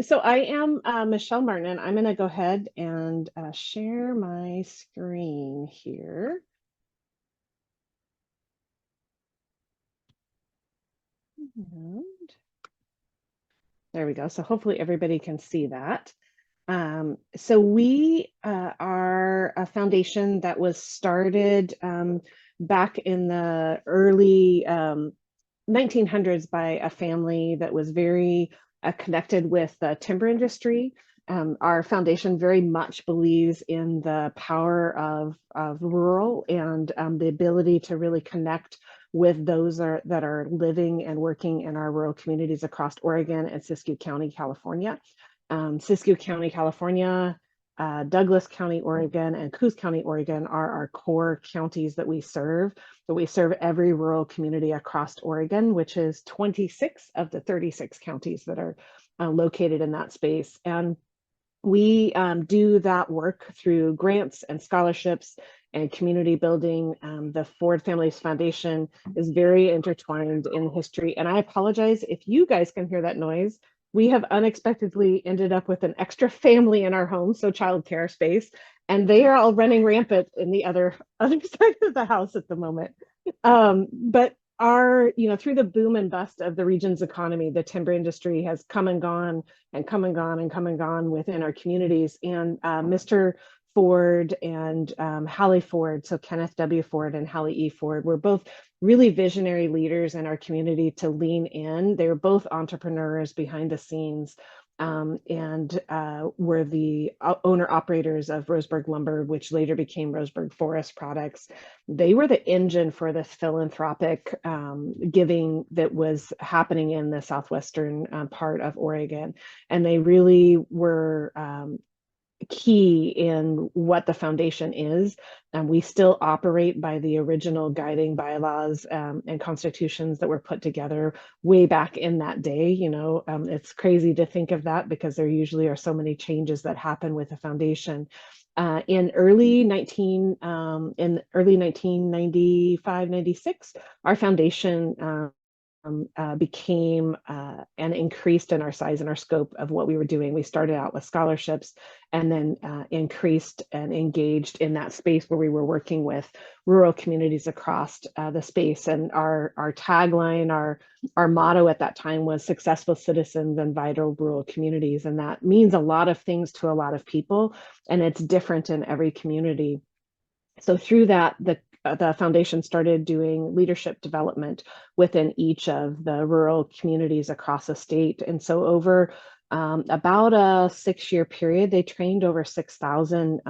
So I am Michelle Martin, and I'm going to go ahead and share my screen here. And there we go. So hopefully everybody can see that. So we are a foundation that was started back in the early 1900s by a family that was very connected with the timber industry. Our foundation very much believes in the power of rural and the ability to really connect with those that are living and working in our rural communities across Oregon and Siskiyou County, California. Siskiyou County, California, Douglas County, Oregon, and Coos County, Oregon are our core counties that we serve. But we serve every rural community across Oregon, which is 26 of the 36 counties that are located in that space. And we do that work through grants and scholarships and community building. The Ford Families Foundation is very intertwined in history. And I apologize if you guys can hear that noise. We have unexpectedly ended up with an extra family in our home, so childcare space, and they are all running rampant in the other side of the house at the moment. But through the boom and bust of the region's economy, the timber industry has come and gone and come and gone and come and gone within our communities. And Mr. Ford and Hallie Ford, so Kenneth W. Ford and Hallie E. Ford, were both really visionary leaders in our community to lean in. They were both entrepreneurs behind the scenes. And were the owner operators of Roseburg Lumber, which later became Roseburg Forest Products. They were the engine for this philanthropic giving that was happening in the southwestern part of Oregon. And they really were key in what the foundation is. And we still operate by the original guiding bylaws and constitutions that were put together way back in that day. It's crazy to think of that because there usually are so many changes that happen with the foundation. In early 1995, 96, our foundation became and increased in our size and our scope of what we were doing. We started out with scholarships and then increased and engaged in that space where we were working with rural communities across the space. And our tagline, our motto at that time was successful citizens and vital rural communities. And that means a lot of things to a lot of people, and it's different in every community. So through that, the foundation started doing leadership development within each of the rural communities across the state. And so over about a 6-year period, they trained over 6,000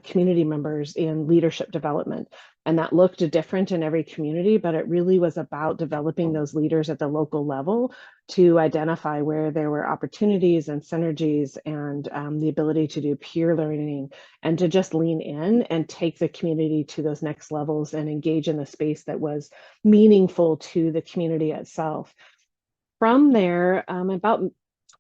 community members in leadership development. And that looked different in every community, but it really was about developing those leaders at the local level to identify where there were opportunities and synergies and the ability to do peer learning and to just lean in and take the community to those next levels and engage in the space that was meaningful to the community itself. From there, about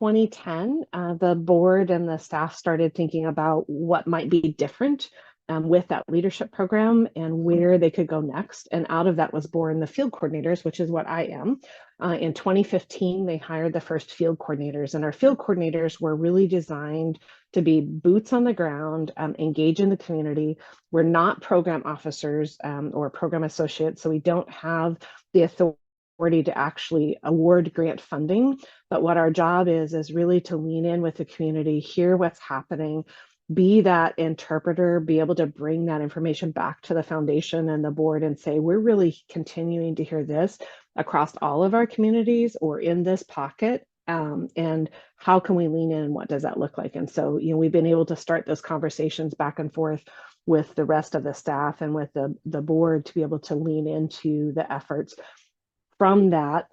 2010, the board and the staff started thinking about what might be different with that leadership program and where they could go next. And out of that was born the field coordinators, which is what I am. In 2015, they hired the first field coordinators, and our field coordinators were really designed to be boots on the ground, engage in the community. We're not program officers or program associates, so we don't have the authority to actually award grant funding. But what our job is really to lean in with the community, hear what's happening, be that interpreter, be able to bring that information back to the foundation and the board and say, we're really continuing to hear this across all of our communities or in this pocket. And how can we lean in and what does that look like? And so, we've been able to start those conversations back and forth with the rest of the staff and with the board to be able to lean into the efforts. From that,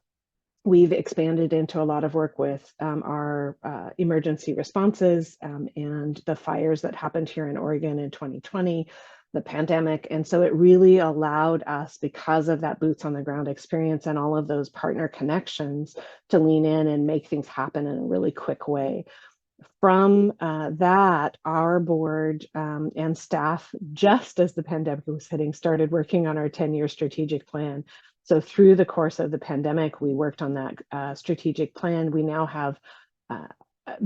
we've expanded into a lot of work with our emergency responses and the fires that happened here in Oregon in 2020, the pandemic. And so it really allowed us, because of that boots on the ground experience and all of those partner connections, to lean in and make things happen in a really quick way. From that, our board and staff, just as the pandemic was hitting, started working on our 10-year strategic plan. So through the course of the pandemic, we worked on that strategic plan. We now have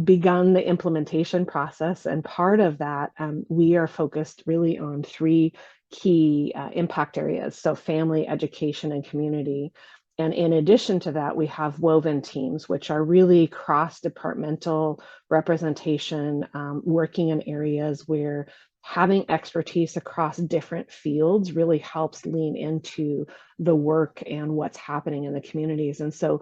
begun the implementation process. And part of that, we are focused really on three key impact areas. So family, education, and community. And in addition to that, we have woven teams, which are really cross-departmental representation, working in areas where having expertise across different fields really helps lean into the work and what's happening in the communities. And so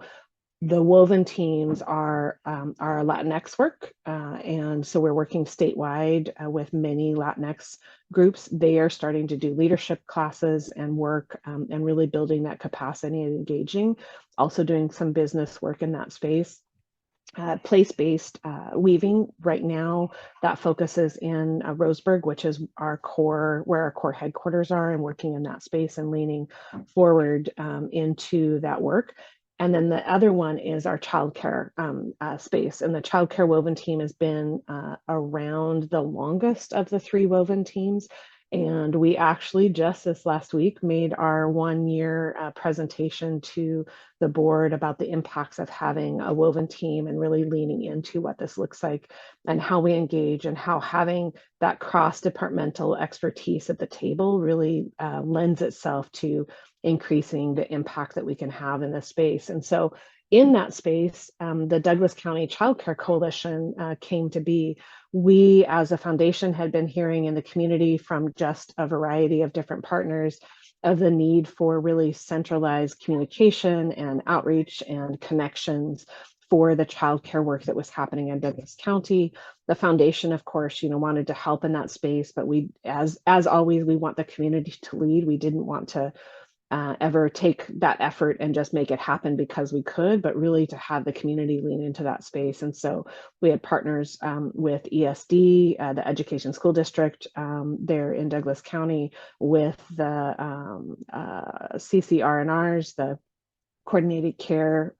the woven teams are our Latinx work, and so we're working statewide with many Latinx groups. They are starting to do leadership classes and work, and really building that capacity and engaging. Also doing some business work in that space. Place-based weaving right now, that focuses in Roseburg, which is our core, where our core headquarters are, and working in that space and leaning forward into that work. And then the other one is our childcare space. And the childcare woven team has been around the longest of the three woven teams. And we actually just this last week made our 1-year presentation to the board about the impacts of having a woven team and really leaning into what this looks like and how we engage, and how having that cross-departmental expertise at the table really lends itself to increasing the impact that we can have in this space. And so in that space, the Douglas County Child Care Coalition came to be. We, as a foundation, had been hearing in the community from just a variety of different partners of the need for really centralized communication and outreach and connections for the childcare work that was happening in Douglas County. The foundation, of course, wanted to help in that space, but we, as always, we want the community to lead. We didn't want to ever take that effort and just make it happen because we could, but really to have the community lean into that space. And so we had partners with ESD, the Education School District there in Douglas County, with the CCR&Rs, the Coordinated Care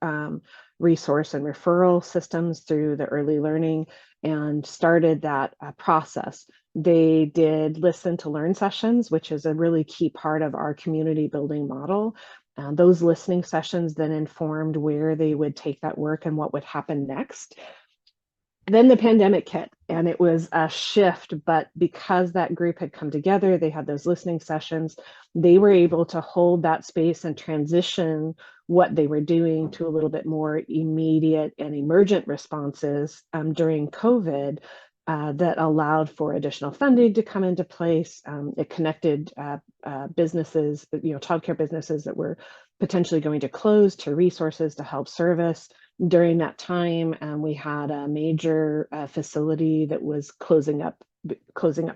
Resource and Referral Systems, through the early learning, and started that process. They did listen to learn sessions, which is a really key part of our community building model. Those listening sessions then informed where they would take that work and what would happen next. Then the pandemic hit, and it was a shift, but because that group had come together, they had those listening sessions, they were able to hold that space and transition what they were doing to a little bit more immediate and emergent responses during COVID. That allowed for additional funding to come into place. It connected businesses, childcare businesses that were potentially going to close, to resources to help service. During that time, we had a major facility that was closing up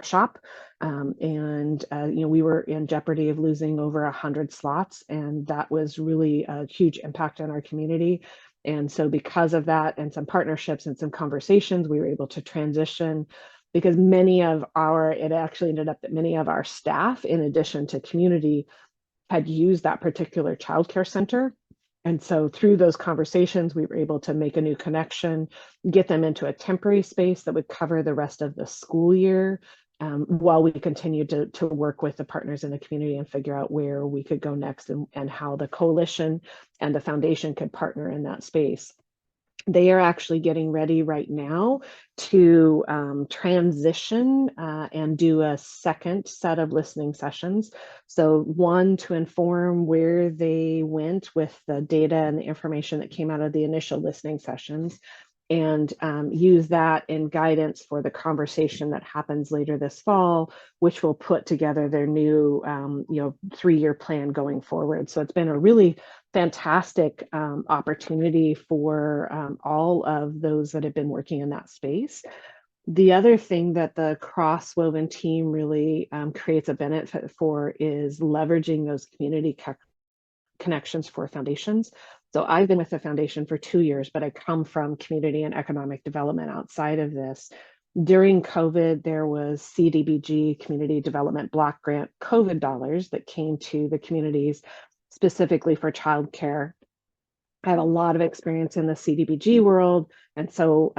shop, and we were in jeopardy of losing over 100 slots, and that was really a huge impact on our community. And so because of that and some partnerships and some conversations, we were able to transition, because it actually ended up that many of our staff, in addition to community, had used that particular childcare center. And so through those conversations, we were able to make a new connection, get them into a temporary space that would cover the rest of the school year, while we continued to work with the partners in the community and figure out where we could go next, and how the coalition and the foundation could partner in that space. They are actually getting ready right now to transition and do a second set of listening sessions. So one, to inform where they went with the data and the information that came out of the initial listening sessions, and use that in guidance for the conversation that happens later this fall, which will put together their new 3-year plan going forward. So it's been a really fantastic opportunity for all of those that have been working in that space. The other thing that the cross-woven team really creates a benefit for is leveraging those community connections for foundations. So I've been with the foundation for 2 years, but I come from community and economic development outside of this. During COVID, there was CDBG, Community Development Block Grant, COVID dollars that came to the communities specifically for childcare. I have a lot of experience in the CDBG world, and so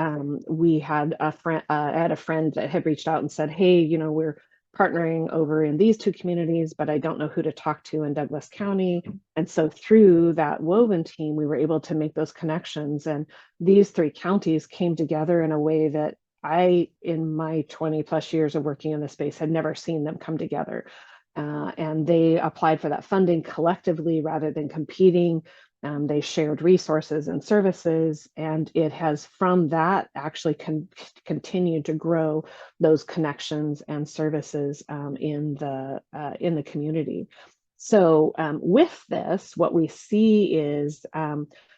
we had a friend. I had a friend that had reached out and said, "Hey, we're partnering over in these two communities, but I don't know who to talk to in Douglas County. And so through that Woven team, we were able to make those connections. And these three counties came together in a way that I, in my 20 plus years of working in the space, had never seen them come together. And they applied for that funding collectively rather than competing. They shared resources and services, and it has from that actually continued to grow those connections and services in the community. So with this, what we see is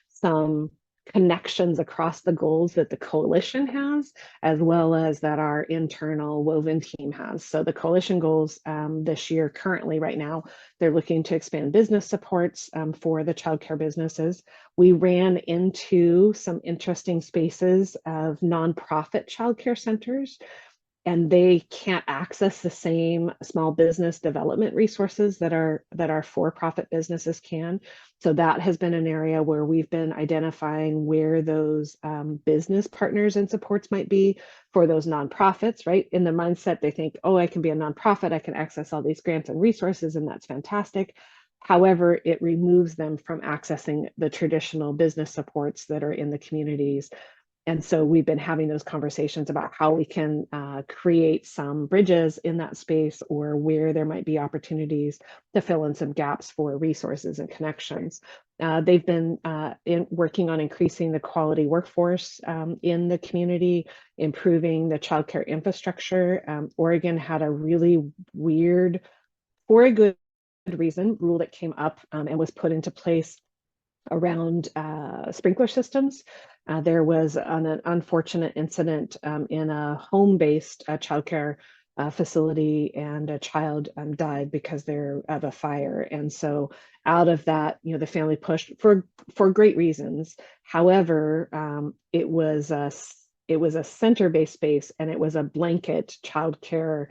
some connections across the goals that the coalition has, as well as that our internal Woven team has. So the coalition goals this year, currently right now, they're looking to expand business supports for the childcare businesses. We ran into some interesting spaces of nonprofit childcare centers, and they can't access the same small business development resources that our for-profit businesses can. So that has been an area where we've been identifying where those business partners and supports might be for those nonprofits, right? In the mindset, they think, oh, I can be a nonprofit, I can access all these grants and resources, and that's fantastic. However, it removes them from accessing the traditional business supports that are in the communities. And so we've been having those conversations about how we can create some bridges in that space, or where there might be opportunities to fill in some gaps for resources and connections. They've been working on increasing the quality workforce in the community, improving the childcare infrastructure. Oregon had a really weird, for a good reason, rule that came up and was put into place around sprinkler systems. There was an unfortunate incident in a home-based childcare facility, and a child died because of a fire. And so out of that, the family pushed for great reasons. However, it was a center-based space, and it was a blanket childcare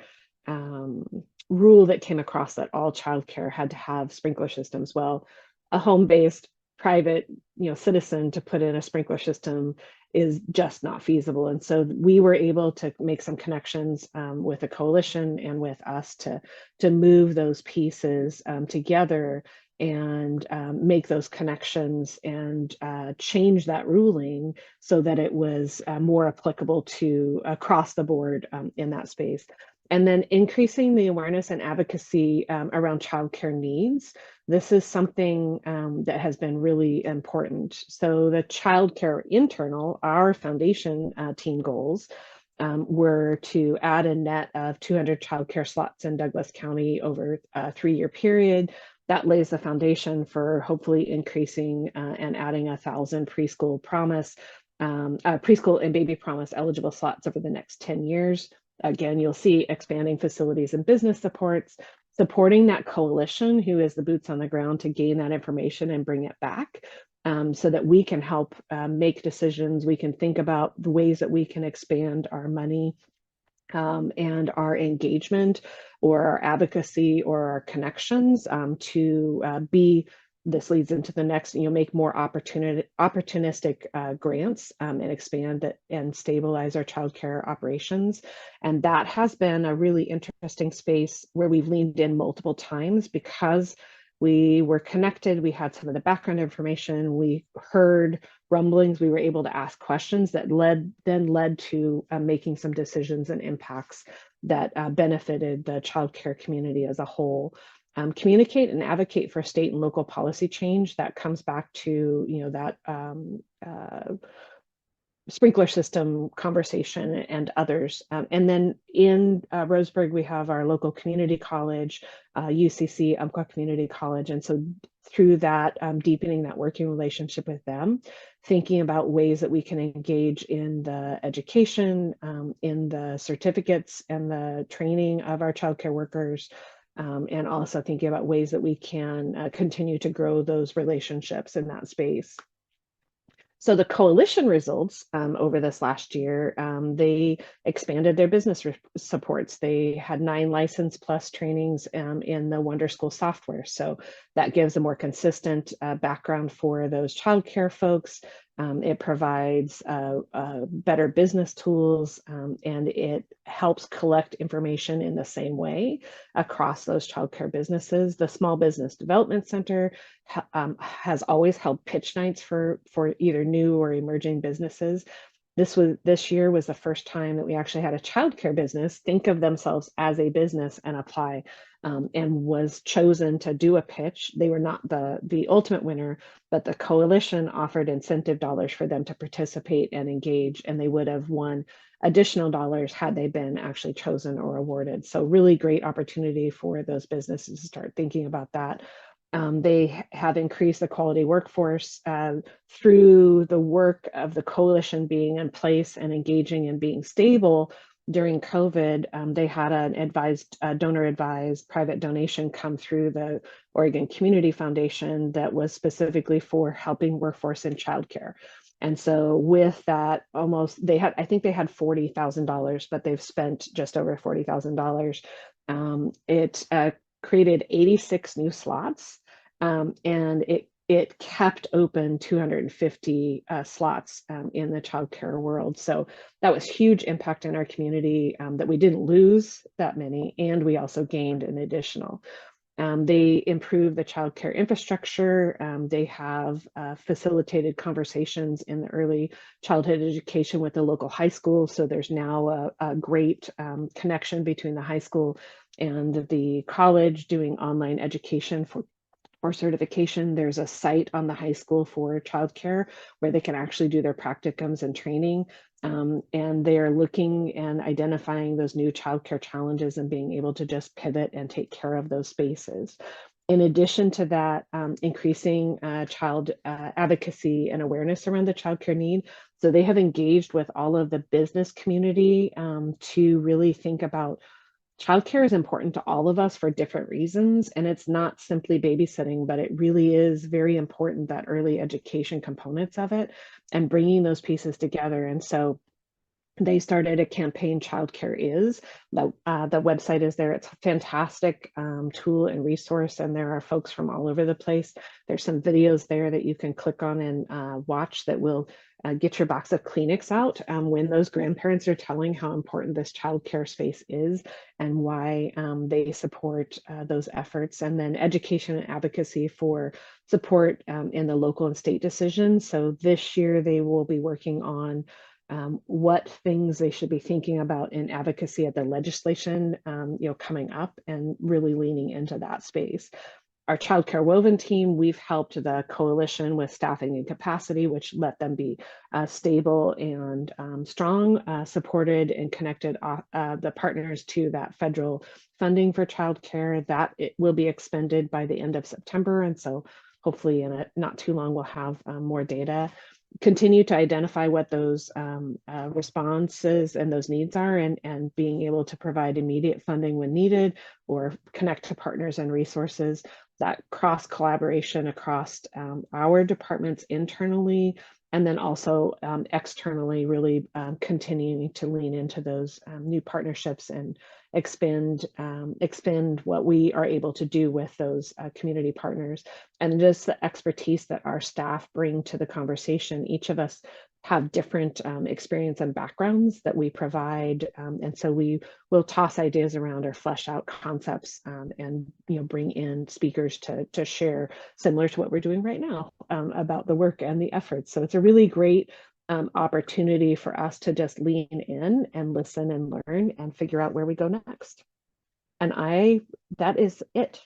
rule that came across that all childcare had to have sprinkler systems. Well, a home-based private citizen to put in a sprinkler system is just not feasible. And so we were able to make some connections with a coalition and with us to move those pieces together and make those connections and change that ruling so that it was more applicable to across the board in that space. And then increasing the awareness and advocacy around childcare needs. This is something that has been really important. So the childcare internal, our foundation team goals were to add a net of 200 childcare slots in Douglas County over a 3-year period. That lays the foundation for hopefully increasing and adding 1,000 preschool and baby promise eligible slots over the next 10 years. Again, you'll see expanding facilities and business supports, supporting that coalition who is the boots on the ground to gain that information and bring it back so that we can help make decisions. We can think about the ways that we can expand our money and our engagement or our advocacy or our connections to be. This leads into the next, make more opportunistic grants and expand it and stabilize our childcare operations. And that has been a really interesting space where we've leaned in multiple times because we were connected. We had some of the background information. We heard rumblings. We were able to ask questions that led to making some decisions and impacts that benefited the childcare community as a whole. Communicate and advocate for state and local policy change. That comes back to that sprinkler system conversation and others. And then in Roseburg, we have our local community college, UCC, Umpqua Community College. And so through that, deepening that working relationship with them, thinking about ways that we can engage in the education, in the certificates and the training of our childcare workers, and also thinking about ways that we can continue to grow those relationships in that space. So the coalition results over this last year, they expanded their business supports. They had 9 license plus trainings in the Wonder School software. So that gives a more consistent background for those childcare folks. It provides better business tools, and it helps collect information in the same way across those childcare businesses. The Small Business Development Center has always held pitch nights for either new or emerging businesses. This year was the first time that we actually had a childcare business think of themselves as a business and apply, and was chosen to do a pitch. They were not the ultimate winner, but the coalition offered incentive dollars for them to participate and engage, and they would have won additional dollars had they been actually chosen or awarded. So really great opportunity for those businesses to start thinking about that. They have increased the quality workforce through the work of the coalition being in place and engaging and being stable. During COVID, they had an donor advised private donation come through the Oregon Community Foundation that was specifically for helping workforce in childcare. And so with that, I think they had $40,000, but they've spent just over $40,000. It created 86 new slots, and it kept open 250 slots in the childcare world. So that was huge impact in our community, that we didn't lose that many, and we also gained an additional. They improved the childcare infrastructure. They have facilitated conversations in the early childhood education with the local high school. So there's now a great connection between the high school and the college doing online education for certification. There's a site on the high school for childcare where they can actually do their practicums and training. And they are looking and identifying those new childcare challenges and being able to just pivot and take care of those spaces. In addition to that, increasing child advocacy and awareness around the childcare need. So they have engaged with all of the business community to really think about childcare is important to all of us for different reasons, and it's not simply babysitting, but it really is very important, that early education components of it and bringing those pieces together. And so they started a campaign, Childcare Is. The website is there. It's a fantastic tool and resource, and there are folks from all over the place. There's some videos there that you can click on and watch that will get your box of Kleenex out when those grandparents are telling how important this childcare space is and why they support those efforts. And then education and advocacy for support in the local and state decisions. So this year they will be working on what things they should be thinking about in advocacy at the legislation, coming up, and really leaning into that space. Our childcare woven team, we've helped the coalition with staffing and capacity, which let them be stable and strong, supported and connected the partners to that federal funding for childcare. That it will be expended by the end of September, and so hopefully in not too long we'll have more data. Continue to identify what those responses and those needs are, and being able to provide immediate funding when needed or connect to partners and resources. That cross collaboration across our departments internally and then also externally, really continuing to lean into those new partnerships and expand what we are able to do with those community partners, and just the expertise that our staff bring to the conversation. Each of us have different experience and backgrounds that we provide, and so we will toss ideas around or flesh out concepts, and bring in speakers to share, similar to what we're doing right now, about the work and the efforts. So it's a really great opportunity for us to just lean in and listen and learn and figure out where we go next. And that is it.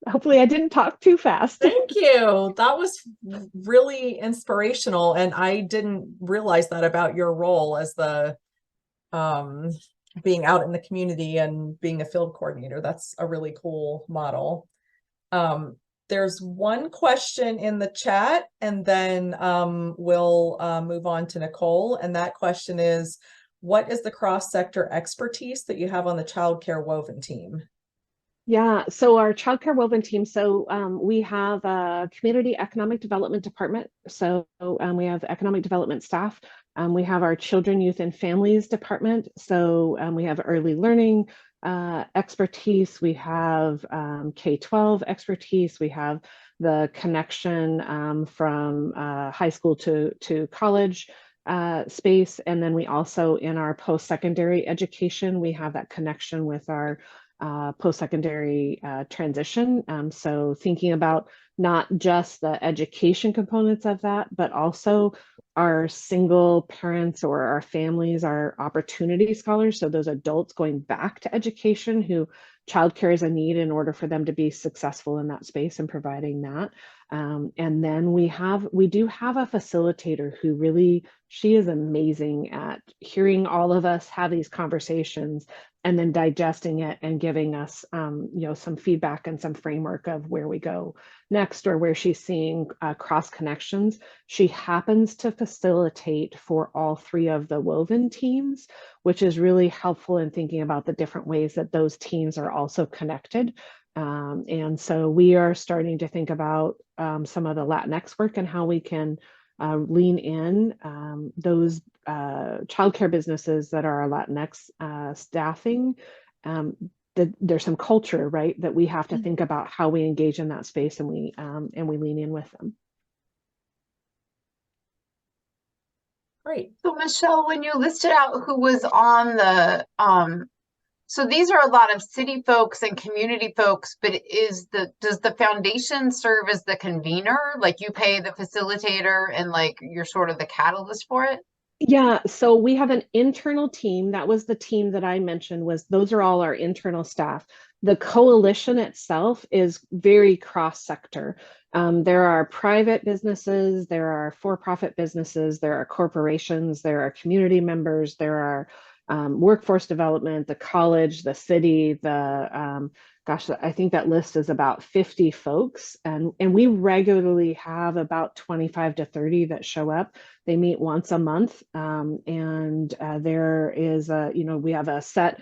Hopefully I didn't talk too fast. Thank you. That was really inspirational. And I didn't realize that about your role as the being out in the community and being a field coordinator. That's a really cool model. There's one question in the chat, and then we'll move on to Nicole. And that question is, what is the cross-sector expertise that you have on the childcare woven team? Yeah, so our childcare woven team, so we have a community economic development department. So we have economic development staff. We have our children, youth, and families department. So we have early learning expertise. We have K-12 expertise. We have the connection from high school to college space. And then we also, in our post-secondary education, we have that connection with our post-secondary transition. So thinking about not just the education components of that, but also our single parents or our families, our opportunity scholars. So those adults going back to education who childcare is a need in order for them to be successful in that space and providing that. And then we do have a facilitator who really, she is amazing at hearing all of us have these conversations and then digesting it and giving us, some feedback and some framework of where we go next or where she's seeing cross connections. She happens to facilitate for all three of the woven teams, which is really helpful in thinking about the different ways that those teams are also connected. And so we are starting to think about some of the Latinx work and how we can lean in those childcare businesses that are Latinx staffing. There's some culture, right, that we have to think about how we engage in that space, and we lean in with them. Great. So Michelle, when you listed out who was on the so these are a lot of city folks and community folks, but does the foundation serve as the convener? Like you pay the facilitator and like you're sort of the catalyst for it? Yeah, so we have an internal team. That was the team that I mentioned, those are all our internal staff. The coalition itself is very cross-sector. There are private businesses, there are for-profit businesses, there are corporations, there are community members, there are workforce development, the college, the city, I think that list is about 50 folks. And we regularly have about 25 to 30 that show up. They meet once a month. And there is we have a set,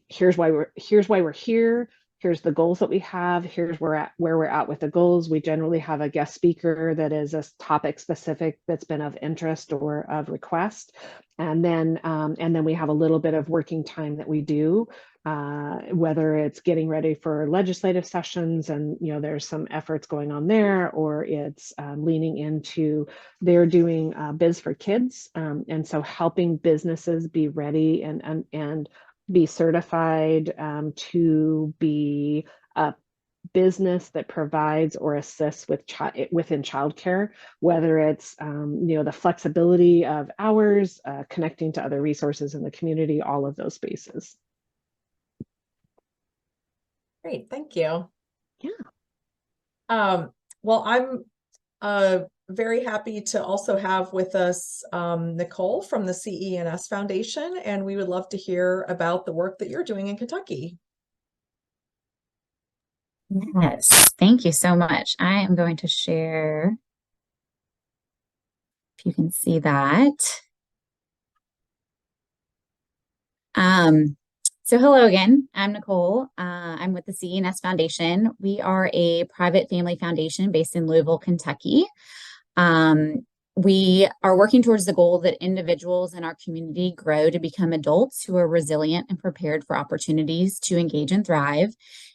here's why we're here. Here's the goals that we have. Here's where we're at with the goals. We generally have a guest speaker that is a topic specific that's been of interest or of request. And then we have a little bit of working time that we do, whether it's getting ready for legislative sessions and, there's some efforts going on there, or it's leaning into, they're doing Biz for Kids. And so helping businesses be ready and be certified to be a business that provides or assists within childcare, whether it's the flexibility of hours, connecting to other resources in the community, all of those spaces. Great, thank you. Yeah. Well, I'm very happy to also have with us Nicole from the CENS Foundation, and we would love to hear about the work that you're doing in Kentucky. Yes, thank you so much. I am going to share, if you can see that. So hello again, I'm Nicole. I'm with the CENS Foundation. We are a private family foundation based in Louisville, Kentucky. We are working towards the goal that individuals in our community grow to become adults who are resilient and prepared for opportunities to engage and thrive.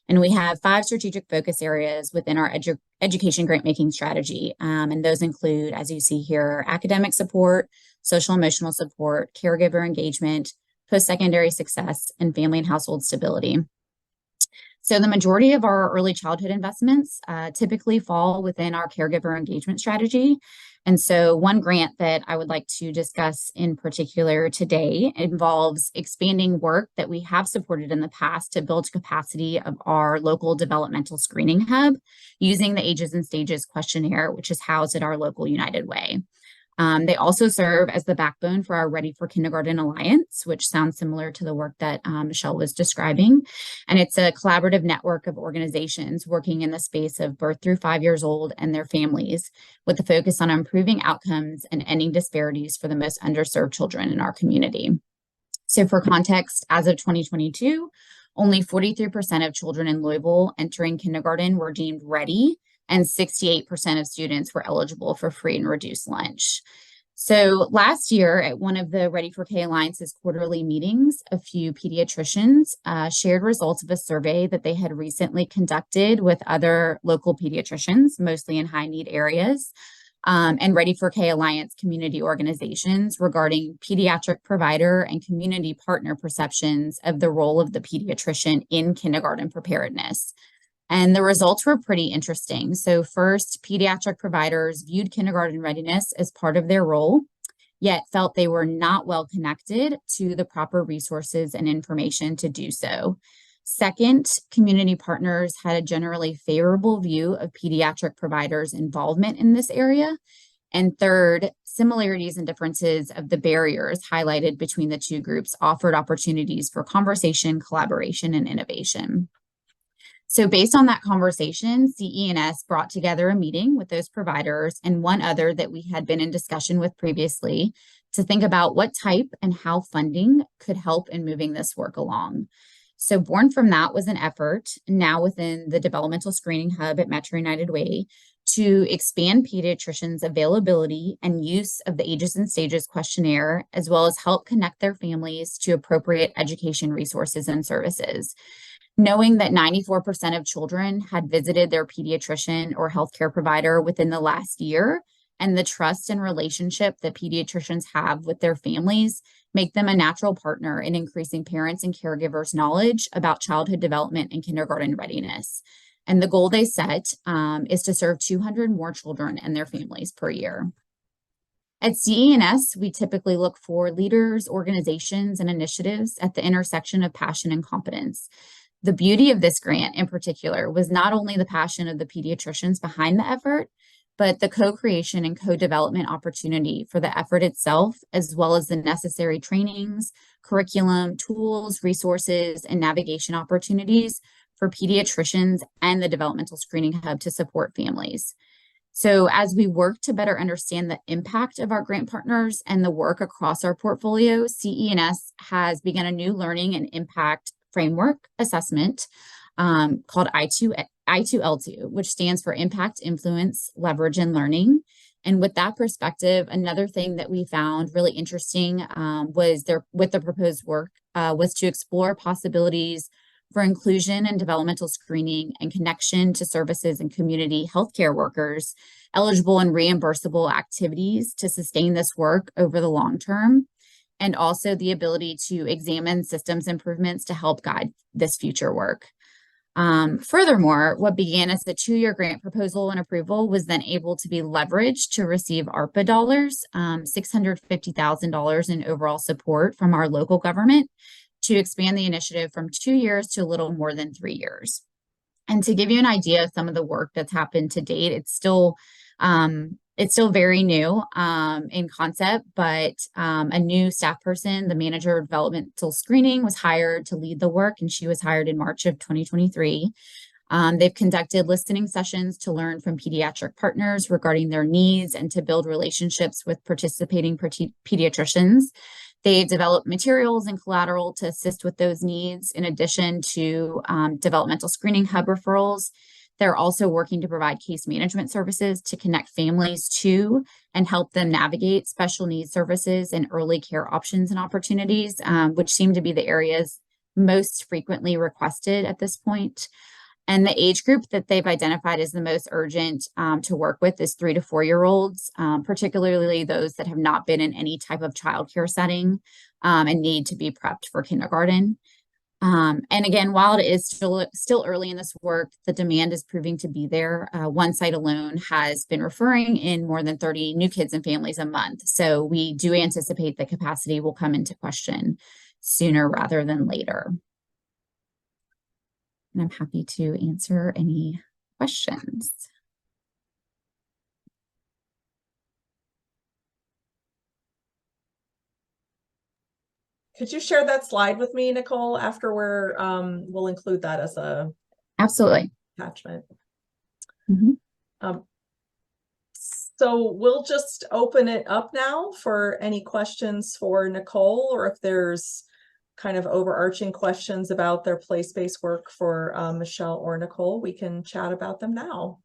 And we have 5 strategic focus areas within our education grant-making strategy. And those include, as you see here, academic support, social emotional support, caregiver engagement, post-secondary success, and family and household stability. So the majority of our early childhood investments typically fall within our caregiver engagement strategy. And so one grant that I would like to discuss in particular today involves expanding work that we have supported in the past to build capacity of our local developmental screening hub using the Ages and Stages questionnaire, which is housed at our local United Way. They also serve as the backbone for our Ready for Kindergarten Alliance, which sounds similar to the work that Michelle was describing. And it's a collaborative network of organizations working in the space of birth through 5 years old and their families, with a focus on improving outcomes and ending disparities for the most underserved children in our community. So for context, as of 2022, only 43% of children in Louisville entering kindergarten were deemed ready, and 68% of students were eligible for free and reduced lunch. So last year at one of the Ready for K Alliance's quarterly meetings, a few pediatricians shared results of a survey that they had recently conducted with other local pediatricians, mostly in high need areas, and Ready for K Alliance community organizations regarding pediatric provider and community partner perceptions of the role of the pediatrician in kindergarten preparedness. And the results were pretty interesting. So first, pediatric providers viewed kindergarten readiness as part of their role, yet felt they were not well connected to the proper resources and information to do so. Second, community partners had a generally favorable view of pediatric providers' involvement in this area. And third, similarities and differences of the barriers highlighted between the two groups offered opportunities for conversation, collaboration, and innovation. So based on that conversation, CE&S brought together a meeting with those providers and one other that we had been in discussion with previously to think about what type and how funding could help in moving this work along. So born from that was an effort now within the Developmental Screening Hub at Metro United Way to expand pediatricians' availability and use of the Ages and Stages questionnaire, as well as help connect their families to appropriate education resources and services. Knowing that 94% of children had visited their pediatrician or healthcare provider within the last year, and the trust and relationship that pediatricians have with their families make them a natural partner in increasing parents and caregivers' knowledge about childhood development and kindergarten readiness. And the goal they set is to serve 200 more children and their families per year. At CE&S, we typically look for leaders, organizations, and initiatives at the intersection of passion and competence. The beauty of this grant in particular was not only the passion of the pediatricians behind the effort, but the co-creation and co-development opportunity for the effort itself, as well as the necessary trainings, curriculum, tools, resources, and navigation opportunities for pediatricians and the Developmental Screening Hub to support families. So as we work to better understand the impact of our grant partners and the work across our portfolio, CE&S has begun a new learning and impact framework assessment called I2L2, which stands for Impact, Influence, Leverage, and Learning. And with that perspective, another thing that we found really interesting was with the proposed work was to explore possibilities for inclusion and developmental screening and connection to services and community healthcare workers, eligible and reimbursable activities to sustain this work over the long term, and also the ability to examine systems improvements to help guide this future work. Furthermore, what began as a 2-year grant proposal and approval was then able to be leveraged to receive ARPA dollars, $650,000 in overall support from our local government to expand the initiative from 2 years to a little more than 3 years. And to give you an idea of some of the work that's happened to date, it's still very new in concept, but a new staff person, the manager of developmental screening, was hired to lead the work, and she was hired in March of 2023. They've conducted listening sessions to learn from pediatric partners regarding their needs and to build relationships with participating pediatricians. They've developed materials and collateral to assist with those needs, in addition to developmental screening hub referrals. They're also working to provide case management services to connect families to and help them navigate special needs services and early care options and opportunities, which seem to be the areas most frequently requested at this point. And the age group that they've identified as the most urgent to work with is 3 to 4 year olds, particularly those that have not been in any type of childcare setting and need to be prepped for kindergarten. And again, while it is still early in this work, the demand is proving to be there. One site alone has been referring in more than 30 new kids and families a month. So we do anticipate the capacity will come into question sooner rather than later. And I'm happy to answer any questions. Could you share that slide with me, Nicole, after we'll include that as a Absolutely attachment. Mm-hmm. So we'll just open it up now for any questions for Nicole, or if there's kind of overarching questions about their place-based work for Michelle or Nicole, we can chat about them now.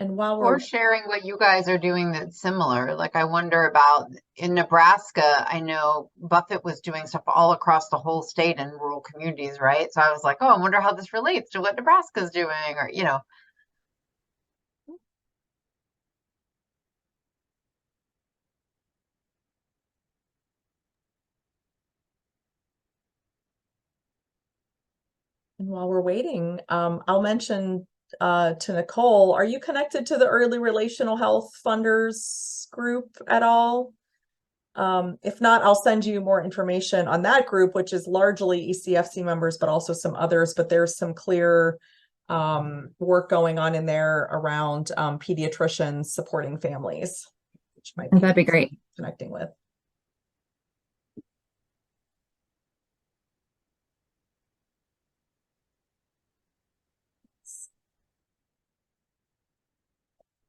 And while Or we're sharing what you guys are doing that's similar. Like I wonder about in Nebraska, I know Buffett was doing stuff all across the whole state in rural communities, right? So I was like, oh, I wonder how this relates to what Nebraska's doing, or you know. And while we're waiting, I'll mention to Nicole, are you connected to the Early Relational Health Funders group at all? If not, I'll send you more information on that group, which is largely ECFC members, but also some others. But there's some clear work going on in there around pediatricians supporting families, which might be That'd be great. connecting with.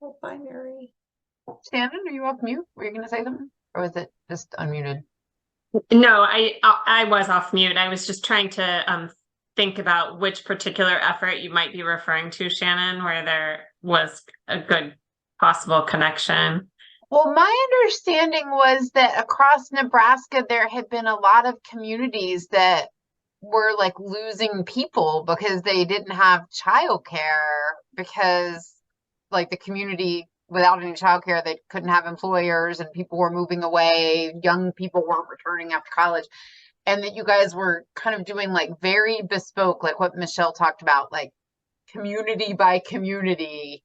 Oh, bye, Mary. Shannon, are you off mute? Were you going to say something, or was it just unmuted? No, I was off mute. I was just trying to think about which particular effort you might be referring to, Shannon, where there was a good possible connection. Well, my understanding was that across Nebraska, there had been a lot of communities that were like losing people because they didn't have childcare because like the community without any childcare, they couldn't have employers and people were moving away. Young people weren't returning after college. And that you guys were kind of doing like very bespoke, like what Michelle talked about, like community by community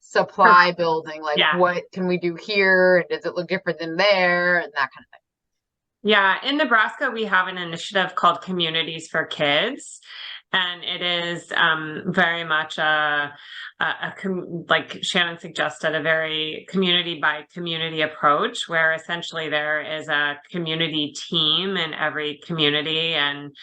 supply building, like Yeah. what can we do here? Does it look different than there? And that kind of thing. Yeah, in Nebraska, we have an initiative called Communities for Kids, and it is very much like Shannon suggested, a very community by community approach, where essentially there is a community team in every community, and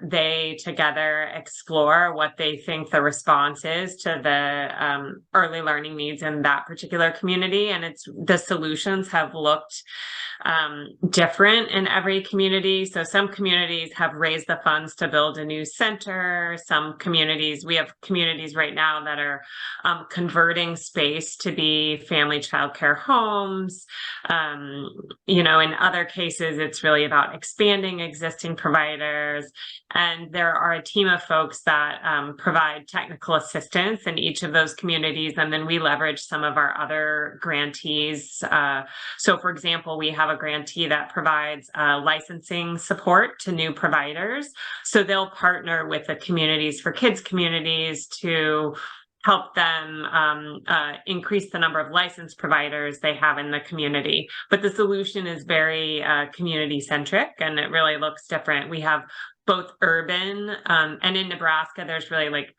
they together explore what they think the response is to the early learning needs in that particular community, and the solutions have looked different in every community. So some communities have raised the funds to build a new center. We have communities right now that are converting space to be family childcare homes. In other cases, it's really about expanding existing providers. And there are a team of folks that provide technical assistance in each of those communities. And then we leverage some of our other grantees. So for example, we have a grantee that provides licensing support to new providers. So they'll partner with the Communities for Kids communities to help them increase the number of licensed providers they have in the community. But the solution is very community centric, and it really looks different. We have both urban and in Nebraska, there's really like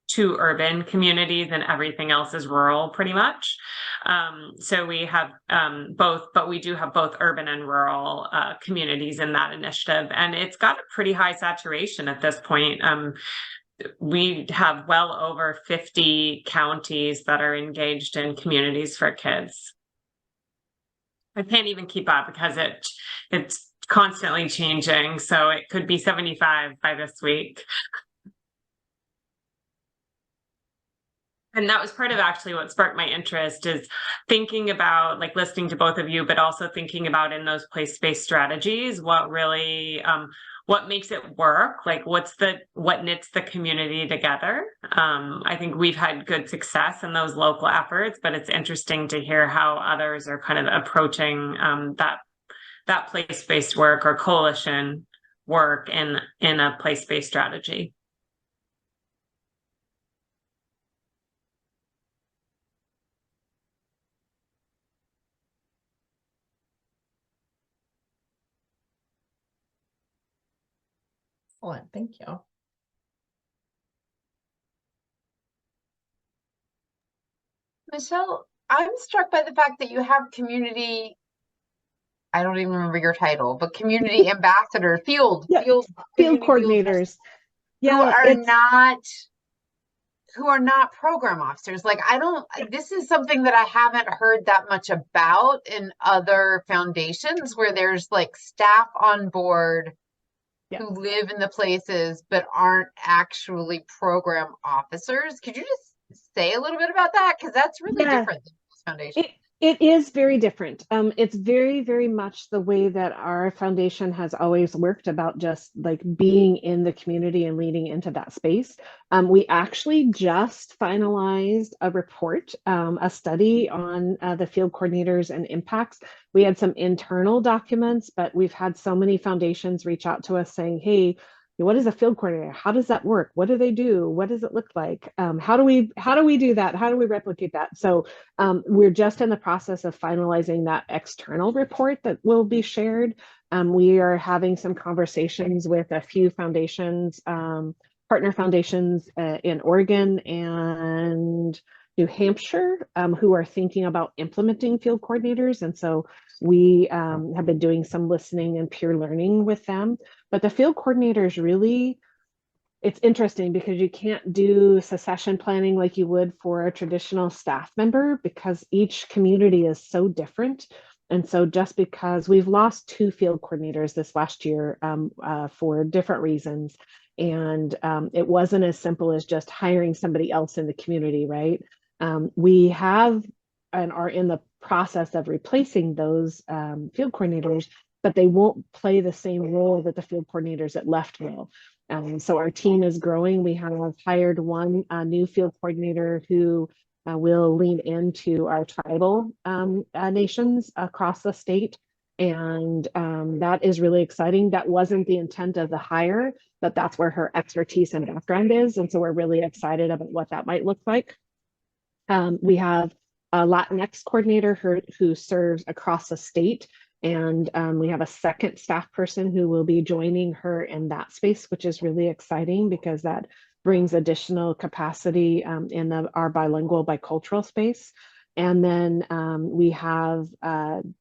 2 urban communities and everything else is rural pretty much. So we have both, but we do have both urban and rural communities in that initiative. And it's got a pretty high saturation at this point. We have well over 50 counties that are engaged in Communities for Kids. I can't even keep up because it's constantly changing. So it could be 75 by this week. And that was part of actually what sparked my interest, is thinking about, like, listening to both of you, but also thinking about in those place-based strategies, what really, what makes it work? Like, what knits the community together? I think we've had good success in those local efforts, but it's interesting to hear how others are kind of approaching that place-based work or coalition work in a place-based strategy. Excellent, thank you. Michelle, I'm struck by the fact that you have community, I don't even remember your title, but community ambassador, field coordinators. Yeah, who are not program officers. Like this is something that I haven't heard that much about in other foundations, where there's like staff on board who live in the places but aren't actually program officers. Could you just say a little bit about that? Because that's really Yeah. different than this foundation. It is very different. It's very, very much the way that our foundation has always worked, about just like being in the community and leading into that space. We actually just finalized a report, a study on the field coordinators and impacts. We had some internal documents, but we've had so many foundations reach out to us saying, hey, what is a field coordinator? How does that work? What do they do? What does it look like? How do we do that? How do we replicate that? So we're just in the process of finalizing that external report that will be shared. We are having some conversations with a few foundations, partner foundations in Oregon and New Hampshire, who are thinking about implementing field coordinators. And so we have been doing some listening and peer learning with them. But the field coordinators really, it's interesting because you can't do succession planning like you would for a traditional staff member, because each community is so different. And so just because we've lost 2 field coordinators this last year for different reasons, and it wasn't as simple as just hiring somebody else in the community, right? We have and are in the process of replacing those field coordinators, but they won't play the same role that the field coordinators that left will. So our team is growing. We have hired one new field coordinator who will lean into our tribal nations across the state. And that is really exciting. That wasn't the intent of the hire, but that's where her expertise and background is. And so we're really excited about what that might look like. We have a Latinx coordinator who serves across the state. And we have a second staff person who will be joining her in that space, which is really exciting because that brings additional capacity in our bilingual, bicultural space. And then we have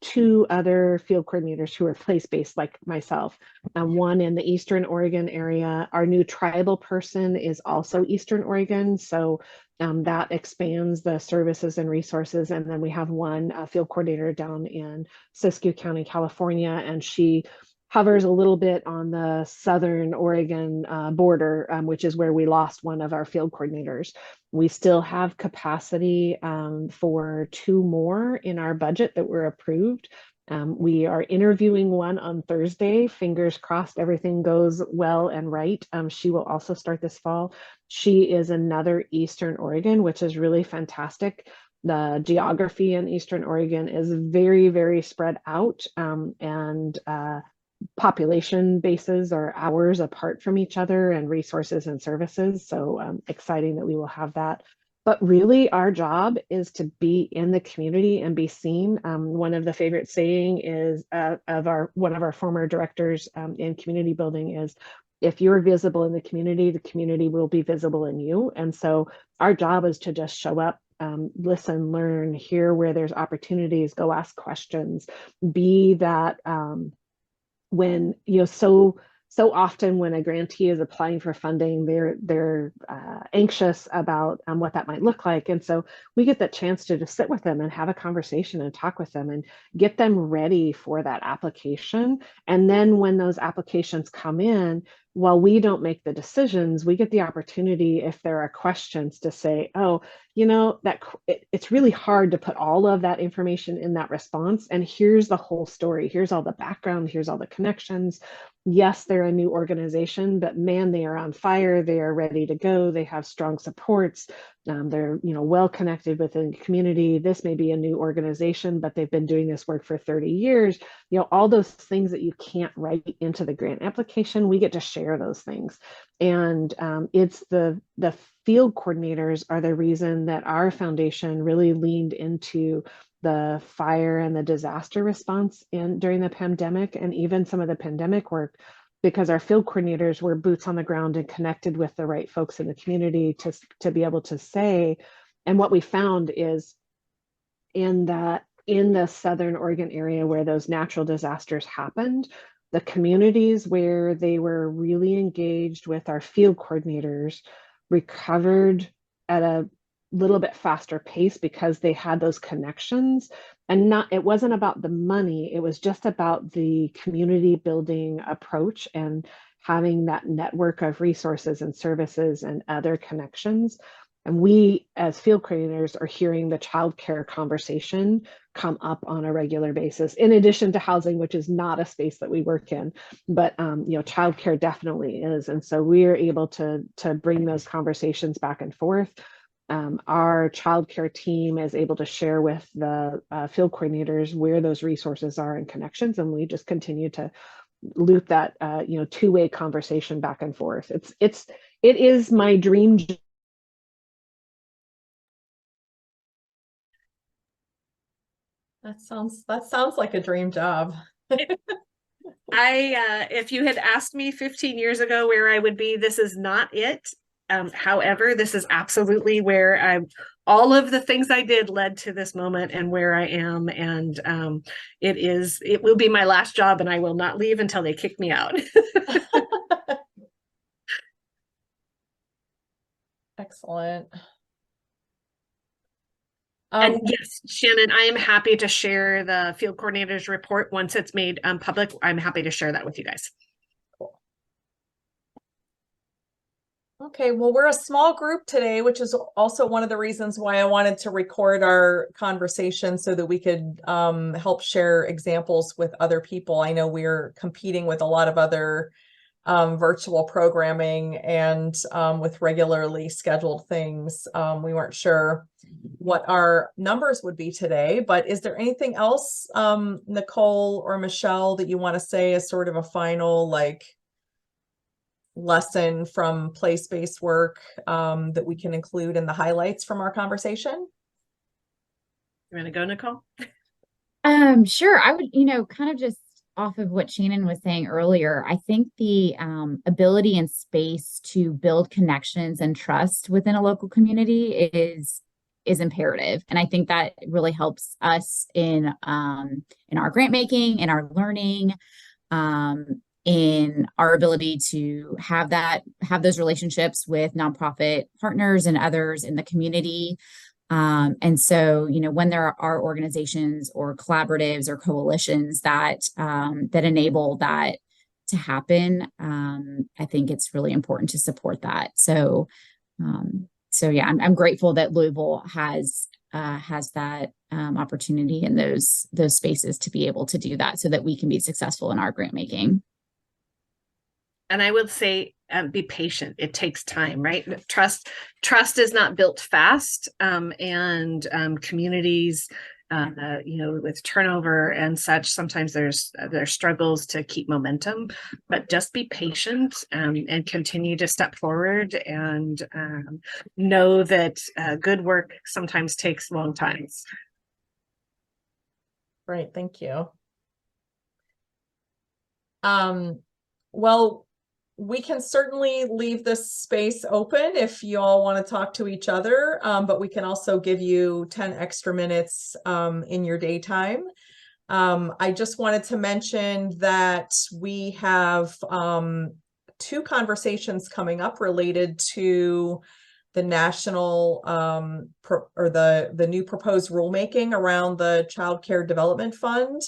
2 other field coordinators who are place-based like myself. One in the Eastern Oregon area. Our new tribal person is also Eastern Oregon. So that expands the services and resources. And then we have one field coordinator down in Siskiyou County, California, and she hovers a little bit on the Southern Oregon border, which is where we lost one of our field coordinators. We still have capacity for 2 more in our budget that were approved. We are interviewing one on Thursday. Fingers crossed everything goes well and right. She will also start this fall. She is another Eastern Oregon, which is really fantastic. The geography in Eastern Oregon is very, very spread out, and population bases are hours apart from each other, and resources and services. So exciting that we will have that. But really, our job is to be in the community and be seen. One of the favorite saying is one of our former directors in community building is, if you're visible in the community will be visible in you. And so our job is to just show up, listen, learn, hear where there's opportunities, go ask questions, be that when, so often when a grantee is applying for funding, they're anxious about what that might look like. And so we get the chance to just sit with them and have a conversation and talk with them and get them ready for that application. And then when those applications come in, while we don't make the decisions, we get the opportunity, if there are questions, to say, oh, it's really hard to put all of that information in that response. And here's the whole story. Here's all the background. Here's all the connections. Yes, they're a new organization, but man, they are on fire. They are ready to go. They have strong supports. They're, well connected within the community. This may be a new organization, but they've been doing this work for 30 years. All those things that you can't write into the grant application, we get to share those things. And it's the field coordinators are the reason that our foundation really leaned into the fire and the disaster response during the pandemic, and even some of the pandemic work, because our field coordinators were boots on the ground and connected with the right folks in the community to be able to say. And what we found is in the Southern Oregon area where those natural disasters happened, the communities where they were really engaged with our field coordinators recovered at a little bit faster pace because they had those connections. And it wasn't about the money, it was just about the community building approach and having that network of resources and services and other connections. And we, as field coordinators, are hearing the childcare conversation come up on a regular basis, in addition to housing, which is not a space that we work in, but childcare definitely is. And so we are able to bring those conversations back and forth. Our childcare team is able to share with the field coordinators where those resources are and connections, and we just continue to loop that two-way conversation back and forth. It is my dream. That sounds like a dream job. If you had asked me 15 years ago where I would be, this is not it. However, this is absolutely where all of the things I did led to this moment and where I am. And it will be my last job, and I will not leave until they kick me out. Excellent. And yes, Shannon, I am happy to share the field coordinator's report once it's made public. I'm happy to share that with you guys. Cool. Okay, well, we're a small group today, which is also one of the reasons why I wanted to record our conversation so that we could help share examples with other people. I know we're competing with a lot of other virtual programming and with regularly scheduled things. We weren't sure what our numbers would be today, but is there anything else, Nicole or Michelle, that you want to say as sort of a final lesson from place-based work that we can include in the highlights from our conversation? You want to go, Nicole? Sure. I would, kind of just off of what Shannon was saying earlier, I think the ability and space to build connections and trust within a local community is imperative. And I think that really helps us in our grant making, in our learning, in our ability to have those relationships with nonprofit partners and others in the community. And so, when there are organizations or collaboratives or coalitions that enable that to happen, I think it's really important to support that. So yeah, I'm grateful that Louisville has that opportunity in those spaces to be able to do that, so that we can be successful in our grant making. And I would say, be patient. It takes time, right? Trust is not built fast, and communities, with turnover and such, sometimes there's struggles to keep momentum. But just be patient and continue to step forward, and know that good work sometimes takes long times. Great, thank you. Well, we can certainly leave this space open if you all want to talk to each other, but we can also give you 10 extra minutes in your daytime. I just wanted to mention that we have 2 conversations coming up related to the national or the new proposed rulemaking around the Child Care Development Fund.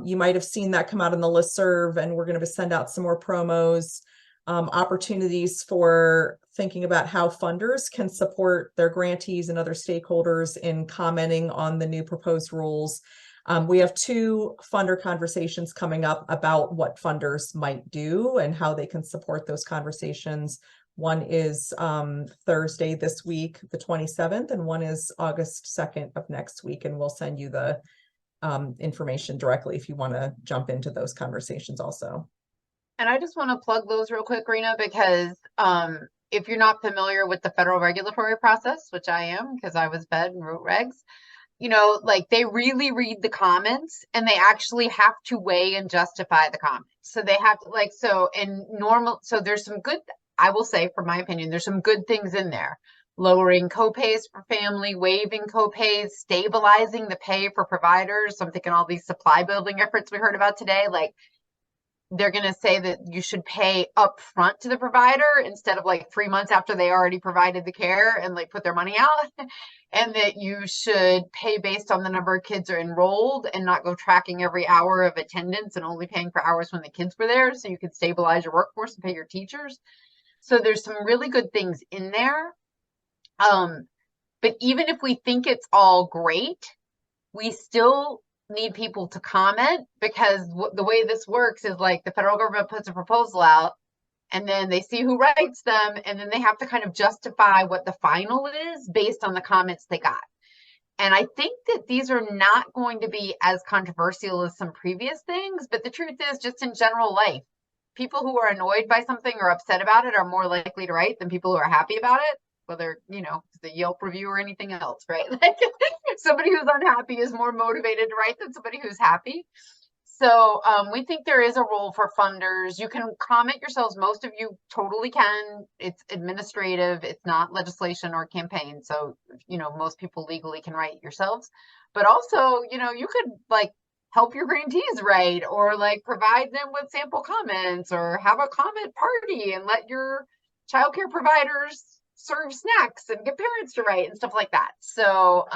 You might have seen that come out in the listserv, and we're going to send out some more promos, opportunities for thinking about how funders can support their grantees and other stakeholders in commenting on the new proposed rules. We have 2 funder conversations coming up about what funders might do and how they can support those conversations. One is Thursday this week, the 27th, and one is August 2nd of next week. And we'll send you the information directly if you want to jump into those conversations also. And I just want to plug those real quick, Rena, because if you're not familiar with the federal regulatory process, which I am because I was fed and wrote regs, they really read the comments, and they actually have to weigh and justify the comments. So they have to so there's some good, I will say, from my opinion, there's some good things in there. Lowering copays for family, waiving copays, stabilizing the pay for providers. So I'm thinking all these supply building efforts we heard about today, they're going to say that you should pay up front to the provider instead of 3 months after they already provided the care and put their money out, and that you should pay based on the number of kids are enrolled and not go tracking every hour of attendance and only paying for hours when the kids were there, so you could stabilize your workforce and pay your teachers. So there's some really good things in there. But even if we think it's all great, we still need people to comment, because the way this works is like the federal government puts a proposal out and then they see who writes them, and then they have to kind of justify what the final is based on the comments they got. And I think that these are not going to be as controversial as some previous things, but the truth is, just in general life, people who are annoyed by something or upset about it are more likely to write than people who are happy about it, whether, you know, the Yelp review or anything else, right? Like somebody who's unhappy is more motivated to write than somebody who's happy. So we think there is a role for funders. You can comment yourselves. Most of you totally can. It's administrative. It's not legislation or campaign. So, you know, most people legally can write yourselves. But also, you know, you could like help your grantees write, or like provide them with sample comments, or have a comment party and let your childcare providers serve snacks and get parents to write and stuff like that. So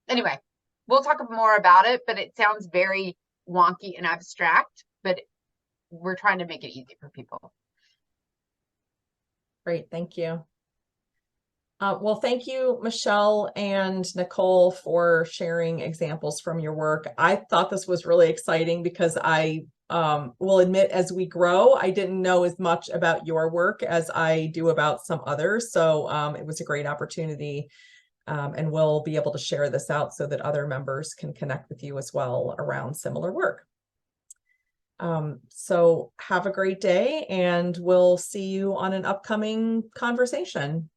anyway, we'll talk more about it, but it sounds very wonky and abstract, but we're trying to make it easy for people. Great, thank you. Well, thank you, Michelle and Nicole, for sharing examples from your work. I thought this was really exciting because I will admit, as we grow, I didn't know as much about your work as I do about some others. So it was a great opportunity. And we'll be able to share this out so that other members can connect with you as well around similar work. So have a great day, and we'll see you on an upcoming conversation.